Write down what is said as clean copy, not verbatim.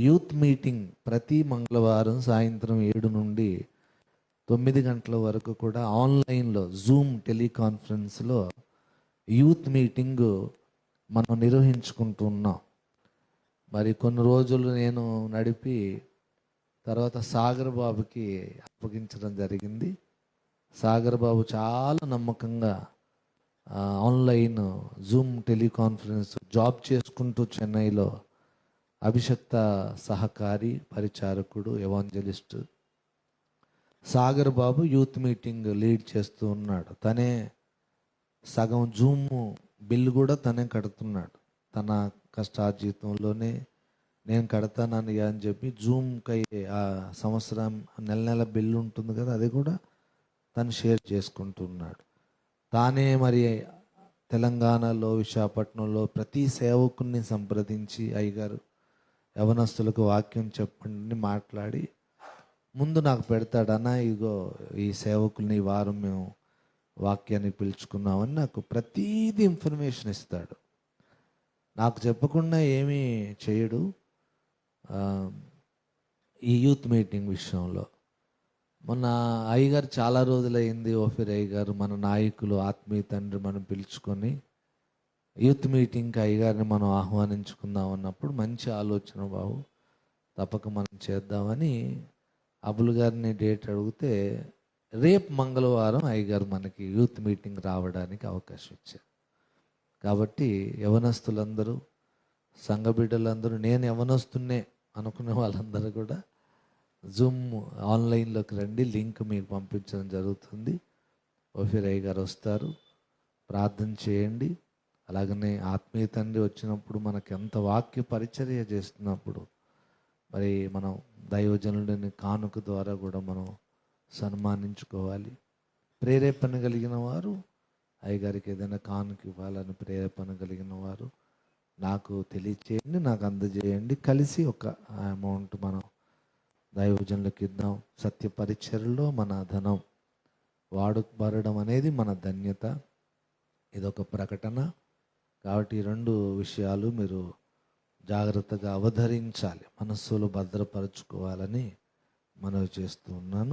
Youth meeting ప్రతి మంగళవారం సాయంత్రం 7 నుండి 9 గంటల వరకు కూడా ఆన్లైన్లో జూమ్ టెలికాన్ఫరెన్స్లో యూత్ మీటింగ్ మనం నిర్వహించుకుంటున్నాం. మరి కొన్ని రోజులు నేను నడిపి తర్వాత సాగర్ బాబుకి అప్పగించడం జరిగింది. సాగర్ బాబు చాలా నమ్మకంగా ఆన్లైన్ జూమ్ టెలికాన్ఫరెన్స్ జాబ్ చేసుకుంటూ చెన్నైలో అభిషక్త సహకారి పరిచారకుడు ఎవాంజలిస్ట్ సాగర్ బాబు యూత్ మీటింగ్ లీడ్ చేస్తూ ఉన్నాడు. తనే సగం జూమ్ బిల్లు కూడా తనే కడుతున్నాడు. తన కష్టార్జితంలోనే నేను కడతానని అని చెప్పి జూమ్కి ఆ సంవత్సరం నెల బిల్లు ఉంటుంది కదా, అది కూడా తను షేర్ చేసుకుంటున్నాడు. తానే మరి తెలంగాణలో విశాఖపట్నంలో ప్రతి సేవకుని సంప్రదించి అయ్యగారు యవనస్తులకు వాక్యం చెప్పండి మాట్లాడి ముందు నాకు పెడతాడన్నా, ఇగో ఈ సేవకుల్ని ఈ వారం మేము వాక్యాన్ని పిలుచుకున్నామని నాకు ప్రతీది ఇన్ఫర్మేషన్ ఇస్తాడు. నాకు చెప్పకుండా ఏమీ చేయడు. ఈ యూత్ మీటింగ్ విషయంలో మొన్న అయ్యగారు చాలా రోజులైంది, ఓఫీర్ అయ్యగారు మన నాయకులు ఆత్మీయ తండ్రి మనం పిలుచుకొని యూత్ మీటింగ్కి అయ్యగారిని మనం ఆహ్వానించుకుందాం అన్నప్పుడు మంచి ఆలోచన బాబు, తప్పక మనం చేద్దామని అబుల్ గారిని డేట్ అడిగితే రేపు మంగళవారం అయ్యగారు మనకి యూత్ మీటింగ్ రావడానికి అవకాశం ఇచ్చారు. కాబట్టి యవనస్తులందరూ సంఘ బిడ్డలందరూ నేను యవనస్తున్నే అనుకునే వాళ్ళందరూ కూడా జూమ్ ఆన్లైన్లోకి రండి, లింక్ మీకు పంపించడం జరుగుతుంది. ఓఫీర్ అయ్య గారు వస్తారు, ప్రార్థన చేయండి. అలాగనే ఆత్మీయ తండ్రి వచ్చినప్పుడు మనకు ఎంత వాక్య పరిచర్య చేస్తున్నప్పుడు మరి మనం దైవజనుడిని కానుక ద్వారా కూడా మనం సన్మానించుకోవాలి. ప్రేరేపణ కలిగిన వారు అయ్యగారికి ఏదైనా కానుక ఇవ్వాలని ప్రేరేపణ కలిగిన వారు నాకు తెలియచేయండి, నాకు అందజేయండి. కలిసి ఒక అమౌంట్ మనం దైవజనులకు ఇద్దాం. సత్య పరిచర్యలో మన ధనం వాడుబడడం అనేది మన ధన్యత. ఇదొక ప్రకటన. కాబట్టి ఈ 2 విషయాలు మీరు జాగ్రత్తగా అవధరించాలి, మనస్సులో భద్రపరచుకోవాలని మనవి చేస్తూ ఉన్నాను.